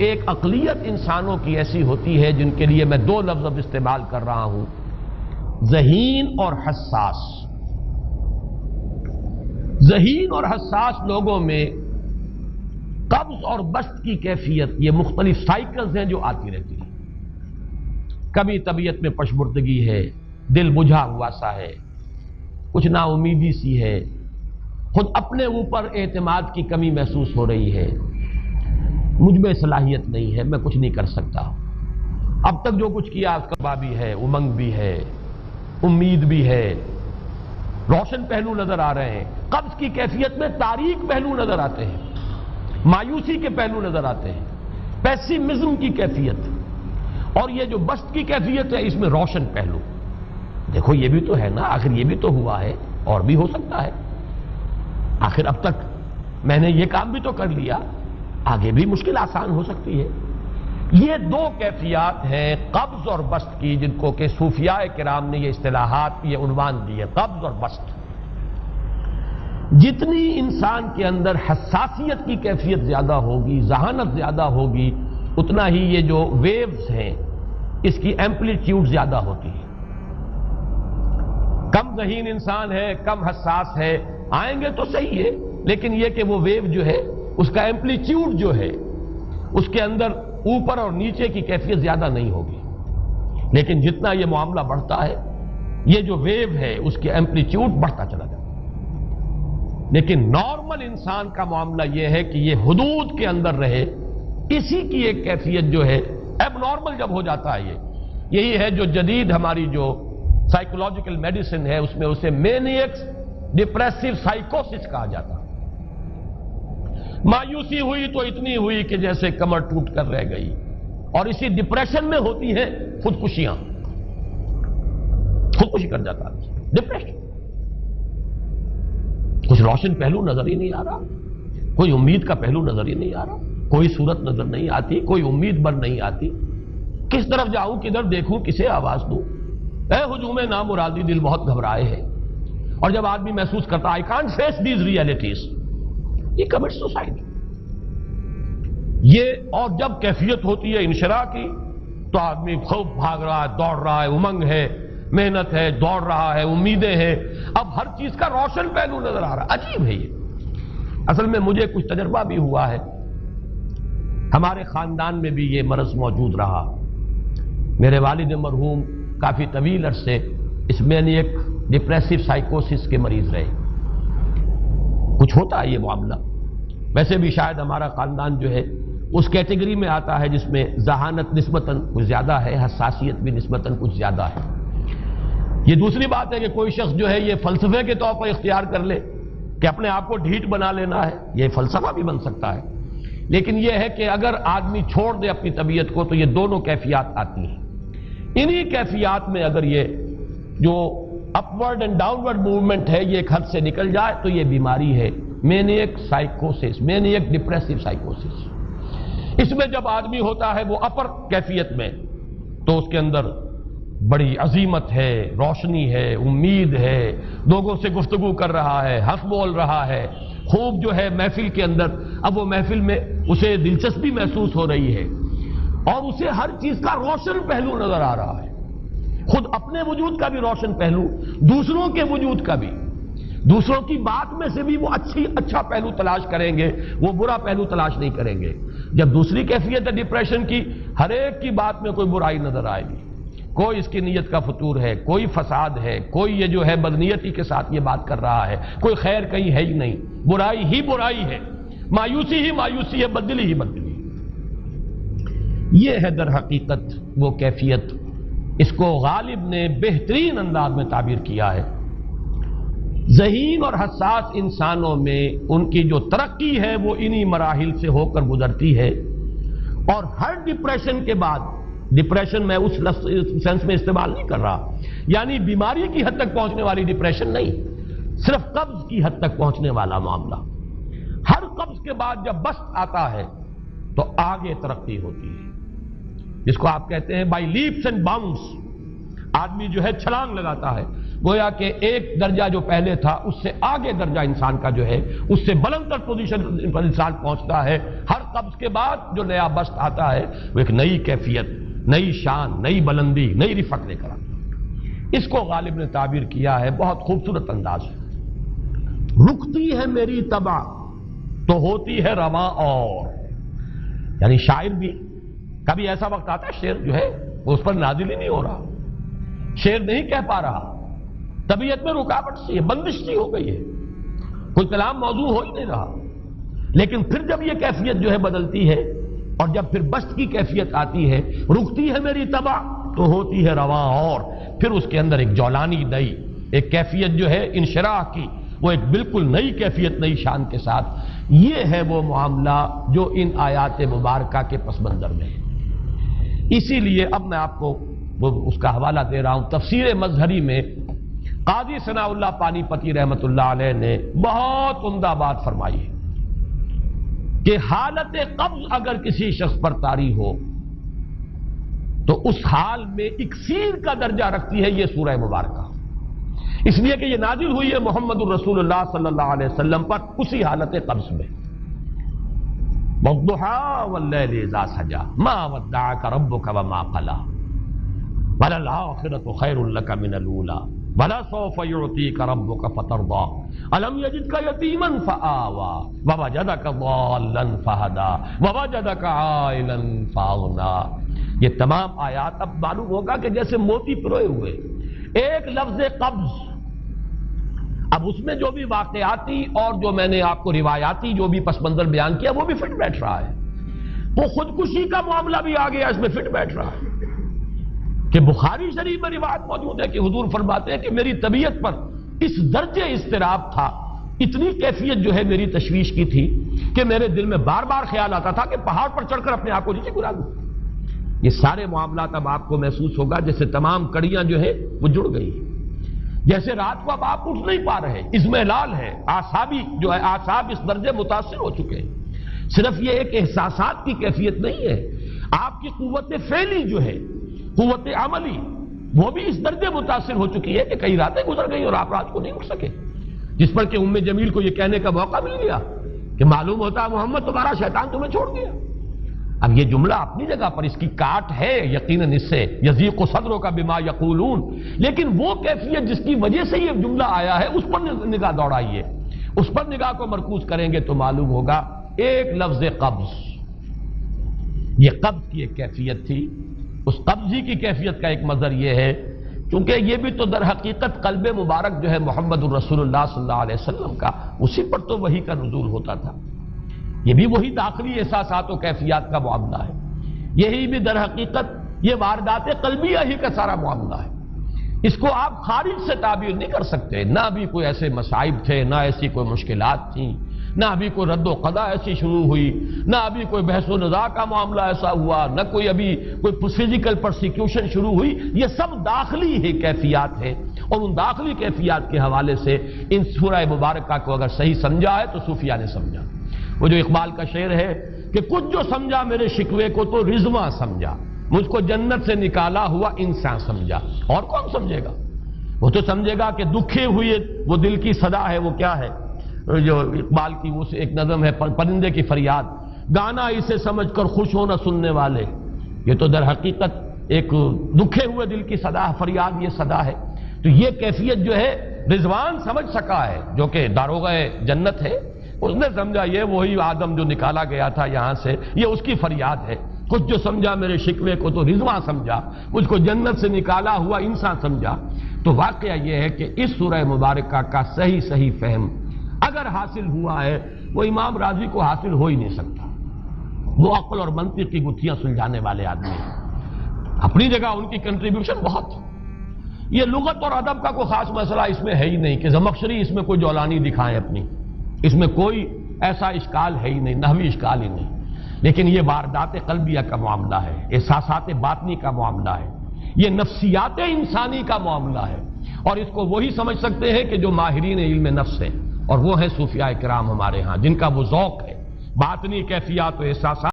ایک اقلیت انسانوں کی ایسی ہوتی ہے جن کے لیے میں دو لفظ اب استعمال کر رہا ہوں، ذہین اور حساس۔ ذہین اور حساس لوگوں میں قبض اور بسط کی کیفیت، یہ مختلف سائیکلز ہیں جو آتی رہتی ہیں۔ کبھی طبیعت میں پشمردگی ہے، دل بجھا ہوا سا ہے، کچھ نا امیدی سی ہے، خود اپنے اوپر اعتماد کی کمی محسوس ہو رہی ہے، مجھ میں صلاحیت نہیں ہے، میں کچھ نہیں کر سکتا، اب تک جو کچھ کیا اس کا بھی ہے، امنگ بھی ہے، امید بھی ہے، روشن پہلو نظر آ رہے ہیں۔ قبض کی کیفیت میں تاریک پہلو نظر آتے ہیں، مایوسی کے پہلو نظر آتے ہیں، پیسیمزم کی کیفیت، اور یہ جو بسط کی کیفیت ہے اس میں روشن پہلو۔ دیکھو یہ بھی تو ہے نا، آخر یہ بھی تو ہوا ہے اور بھی ہو سکتا ہے، آخر اب تک میں نے یہ کام بھی تو کر لیا، آگے بھی مشکل آسان ہو سکتی ہے۔ یہ دو کیفیات ہیں قبض اور بسط کی، جن کو کہ صوفیاء کرام نے یہ اصطلاحات، یہ عنوان دیے، قبض اور بسط۔ جتنی انسان کے اندر حساسیت کی کیفیت زیادہ ہوگی، ذہانت زیادہ ہوگی، اتنا ہی یہ جو ویوز ہیں اس کی ایمپلیٹیوڈ زیادہ ہوتی ہے۔ کم ذہین انسان ہے، کم حساس ہے، آئیں گے تو صحیح ہے، لیکن یہ کہ وہ ویو جو ہے اس کا ایمپلیٹیوڈ جو ہے اس کے اندر اوپر اور نیچے کی کیفیت زیادہ نہیں ہوگی۔ لیکن جتنا یہ معاملہ بڑھتا ہے، یہ جو ویو ہے اس کی ایمپلیٹیوڈ بڑھتا چلا جاتا ہے۔ لیکن نارمل انسان کا معاملہ یہ ہے کہ یہ حدود کے اندر رہے، اسی کی ایک کیفیت جو ہے اب نارمل جب ہو جاتا ہے، یہی ہے جو جدید ہماری جو سائیکولوجیکل میڈیسن ہے اس میں اسے مینیکس ڈپریسو سائیکوسس کہا جاتا ہے۔ مایوسی ہوئی تو اتنی ہوئی کہ جیسے کمر ٹوٹ کر رہ گئی، اور اسی ڈپریشن میں ہوتی ہیں خودکشیاں، خودکشی کر جاتا ہے ڈپریشن۔ کچھ روشن پہلو نظر ہی نہیں آ رہا، کوئی امید کا پہلو نظر ہی نہیں آ رہا، کوئی صورت نظر نہیں آتی، کوئی امید بر نہیں آتی، کس طرف جاؤں، کدھر دیکھوں، کسے آواز دوں، اے ہجوم نامرادی دل بہت گھبرائے ہے۔ اور جب آدمی محسوس کرتا I can't face these realities، یہ commits suicide۔ یہ اور جب کیفیت ہوتی ہے انشراح کی تو آدمی خوب بھاگ رہا ہے، دوڑ رہا ہے، امنگ ہے، محنت ہے، دوڑ رہا ہے، امیدیں ہیں، اب ہر چیز کا روشن پہلو نظر آ رہا ہے۔ عجیب ہے یہ۔ اصل میں مجھے کچھ تجربہ بھی ہوا ہے، ہمارے خاندان میں بھی یہ مرض موجود رہا۔ میرے والد مرحوم کافی طویل عرصے اس مینیک ڈپریسو سائیکوسس کے مریض رہے۔ کچھ ہوتا ہے یہ معاملہ، ویسے بھی شاید ہمارا خاندان جو ہے اس کیٹیگری میں آتا ہے جس میں ذہانت نسبتاً کچھ زیادہ ہے، حساسیت بھی نسبتاً کچھ زیادہ ہے۔ یہ دوسری بات ہے کہ کوئی شخص جو ہے یہ فلسفے کے طور پر اختیار کر لے کہ اپنے آپ کو ڈھیٹ بنا لینا ہے، یہ فلسفہ بھی بن سکتا ہے، لیکن یہ ہے کہ اگر آدمی چھوڑ دے اپنی طبیعت کو تو یہ دونوں کیفیات آتی ہیں۔ انہی کیفیات میں اگر یہ جو اپورڈ اینڈ ڈاؤنورڈ موومنٹ ہے یہ ایک حد سے نکل جائے تو یہ بیماری ہے مینیک سائیکوسس، مینیک ڈپریسو سائیکوسس۔ اس میں جب آدمی ہوتا ہے وہ اپر کیفیت میں تو اس کے اندر بڑی عظیمت ہے، روشنی ہے، امید ہے، لوگوں سے گفتگو کر رہا ہے، ہنس بول رہا ہے، خوب جو ہے محفل کے اندر، اب وہ محفل میں اسے دلچسپی محسوس ہو رہی ہے اور اسے ہر چیز کا روشن پہلو نظر آ رہا ہے، خود اپنے وجود کا بھی روشن پہلو، دوسروں کے وجود کا بھی، دوسروں کی بات میں سے بھی وہ اچھا پہلو تلاش کریں گے، وہ برا پہلو تلاش نہیں کریں گے۔ جب دوسری کیفیت ہے ڈپریشن کی، ہر ایک کی بات میں کوئی برائی نظر آئے گی، کوئی اس کی نیت کا فطور ہے، کوئی فساد ہے، کوئی یہ جو ہے بدنیتی کے ساتھ یہ بات کر رہا ہے، کوئی خیر کہیں ہے ہی نہیں، برائی ہی برائی ہے، مایوسی ہی مایوسی ہے، بدلی ہی بدلی۔ یہ ہے در حقیقت وہ کیفیت، اس کو غالب نے بہترین انداز میں تعبیر کیا ہے۔ ذہین اور حساس انسانوں میں ان کی جو ترقی ہے وہ انہی مراحل سے ہو کر گزرتی ہے، اور ہر ڈپریشن کے بعد، ڈپریشن میں اس سینس میں استعمال نہیں کر رہا یعنی بیماری کی حد تک پہنچنے والی ڈپریشن نہیں، صرف قبض کی حد تک پہنچنے والا معاملہ۔ ہر قبض کے بعد جب بسط آتا ہے تو آگے ترقی ہوتی ہے، جس کو آپ کہتے ہیں بائی لیپس اینڈ باؤنڈس، آدمی جو ہے چھلانگ لگاتا ہے، گویا کہ ایک درجہ جو پہلے تھا اس سے آگے درجہ انسان کا جو ہے اس سے بلند تر پوزیشن پر انسان پہنچتا ہے. ہر قبض کے بعد جو نیا بست آتا ہے وہ ایک نئی کیفیت، نئی شان، نئی بلندی، نئی رفعت لے کر آتا ہے. اس کو غالب نے تعبیر کیا ہے بہت خوبصورت انداز ہے. رکتی ہے میری طبع تو ہوتی ہے رواں اور، یعنی شاعر بھی کبھی ایسا وقت آتا ہے شعر جو ہے وہ اس پر نازل ہی نہیں ہو رہا، شعر نہیں کہہ پا رہا، طبیعت میں رکاوٹ سی ہے، بندش سی ہو گئی ہے، کوئی کلام موضوع ہو ہی نہیں رہا. لیکن پھر جب یہ کیفیت جو ہے بدلتی ہے اور جب پھر بست کی کیفیت آتی ہے، رکتی ہے میری طبع تو ہوتی ہے رواں اور، پھر اس کے اندر ایک جولانی نئی ایک کیفیت جو ہے انشراح کی، وہ ایک بالکل نئی کیفیت، نئی شان کے ساتھ. یہ ہے وہ معاملہ جو ان آیات مبارکہ کے پس منظر میں ہے. اسی لیے اب میں آپ کو اس کا حوالہ دے رہا ہوں. تفسیر مظہری میں قاضی ثناء اللہ پانی پتی رحمت اللہ علیہ نے بہت عمدہ بات فرمائی ہے کہ حالت قبض اگر کسی شخص پر طاری ہو تو اس حال میں اکسیر کا درجہ رکھتی ہے یہ سورہ مبارکہ، اس لیے کہ یہ نازل ہوئی ہے محمد الرسول اللہ صلی اللہ علیہ وسلم پر اسی حالت قبض میں. وَالضُّحَىٰ وَاللَّيْلِ إِذَا سَجَىٰ مَا وَدَّعَكَ رَبُّكَ وَمَا قَلَىٰ وَلَلْآخِرَةُ خَيْرٌ لَكَ مِنَ الْأُولَىٰ وَلَسَوْفَ يُعْطِيكَ رَبُّكَ فَتَرْضَىٰ أَلَمْ يَجِدْكَ يَتِيمًا فَآوَىٰ وَوَجَدَكَ ضَالًّا فَهَدَىٰ وَوَجَدَكَ عَائِلًا فَأَغْنَىٰ. یہ تمام آیات اب معلوم ہوگا کہ جیسے موتی پروئے ہوئے. ایک لفظ قبض، اب اس میں جو بھی واقعاتی اور جو میں نے آپ کو روایاتی جو بھی پس منظر بیان کیا وہ بھی فٹ بیٹھ رہا ہے. وہ خودکشی کا معاملہ بھی آ گیا، اس میں فٹ بیٹھ رہا ہے کہ بخاری شریف میں روایت موجود ہے کہ حضور فرماتے ہیں کہ میری طبیعت پر اس درجے اضطراب تھا، اتنی کیفیت جو ہے میری تشویش کی تھی کہ میرے دل میں بار بار خیال آتا تھا کہ پہاڑ پر چڑھ کر اپنے آپ کو نیچے گرا دوں. یہ سارے معاملات اب آپ کو محسوس ہوگا جیسے تمام کڑیاں جو ہے وہ جڑ گئی، جیسے رات کو اب آپ اٹھ نہیں پا رہے، اضمحلال ہے، اعصابی جو ہے اعصاب اس درجے متاثر ہو چکے ہیں. صرف یہ ایک احساسات کی کیفیت نہیں ہے، آپ کی قوت فعلی جو ہے، قوت عملی، وہ بھی اس درجے متاثر ہو چکی ہے کہ کئی راتیں گزر گئی اور آپ رات کو نہیں اٹھ سکے، جس پر کہ ام جمیل کو یہ کہنے کا موقع مل گیا کہ معلوم ہوتا ہے محمد تمہارا شیطان تمہیں چھوڑ گیا. اب یہ جملہ اپنی جگہ پر اس کی کاٹ ہے یقیناً، اس سے یضیق صدرک بما یقولون، لیکن وہ کیفیت جس کی وجہ سے یہ جملہ آیا ہے اس پر نگاہ دوڑائیے، اس پر نگاہ کو مرکوز کریں گے تو معلوم ہوگا ایک لفظ قبض، یہ قبض کی ایک کیفیت تھی. اس قبضی کی کیفیت کا ایک مظہر یہ ہے چونکہ یہ بھی تو در حقیقت قلب مبارک جو ہے محمد الرسول اللہ صلی اللہ علیہ وسلم کا، اسی پر تو وحی کا نزول ہوتا تھا. یہ بھی وہی داخلی احساسات و کیفیات کا معاملہ ہے، یہی بھی در حقیقت یہ واردات قلبیہ ہی کا سارا معاملہ ہے. اس کو آپ خارج سے تعبیر نہیں کر سکتے، نہ ابھی کوئی ایسے مصائب تھے، نہ ایسی کوئی مشکلات تھیں، نہ ابھی کوئی رد و قضا ایسی شروع ہوئی، نہ ابھی کوئی بحث و نزاع کا معاملہ ایسا ہوا، نہ کوئی ابھی کوئی فزیکل پرسیکیوشن شروع ہوئی. یہ سب داخلی ہی کیفیات ہیں، اور ان داخلی کیفیات کے حوالے سے ان سورہ مبارکہ کو اگر صحیح سمجھا ہے تو صوفیہ نے سمجھا. وہ جو اقبال کا شعر ہے کہ کچھ جو سمجھا میرے شکوے کو تو رضواں سمجھا، مجھ کو جنت سے نکالا ہوا انسان سمجھا. اور کون سمجھے گا؟ وہ تو سمجھے گا کہ دکھے ہوئے وہ دل کی صدا ہے، وہ کیا ہے جو اقبال کی وہ ایک نظم ہے پرندے کی فریاد، گانا اسے سمجھ کر خوش ہونا سننے والے. یہ تو در حقیقت ایک دکھے ہوئے دل کی صدا، فریاد یہ صدا ہے. تو یہ کیفیت جو ہے رضوان سمجھ سکا ہے جو کہ داروغہ جنت ہے، اس نے سمجھا یہ وہی آدم جو نکالا گیا تھا یہاں سے، یہ اس کی فریاد ہے. کچھ جو سمجھا میرے شکوے کو تو رضواں سمجھا، مجھ کو جنت سے نکالا ہوا انسان سمجھا. تو واقعہ یہ ہے کہ اس سورہ مبارکہ کا صحیح فہم اگر حاصل ہوا ہے وہ امام راضی کو حاصل ہو ہی نہیں سکتا. وہ عقل اور منطق کی گتھیاں سلجھانے والے آدمی ہیں، اپنی جگہ ان کی کنٹریبیوشن بہت. یہ لغت اور ادب کا کوئی خاص مسئلہ اس میں ہے ہی نہیں کہ زمخشری اس میں کوئی جولانی دکھائیں اپنی، اس میں کوئی ایسا اشکال ہے ہی نہیں، نحوی اشکال ہی نہیں. لیکن یہ واردات قلبیہ کا معاملہ ہے، احساسات باطنی کا معاملہ ہے، یہ نفسیات انسانی کا معاملہ ہے. اور اس کو وہی سمجھ سکتے ہیں کہ جو ماہرین علم نفس ہیں، اور وہ ہیں صوفیاء کرام ہمارے ہاں، جن کا وہ ذوق ہے باطنی کیفیات و احساسات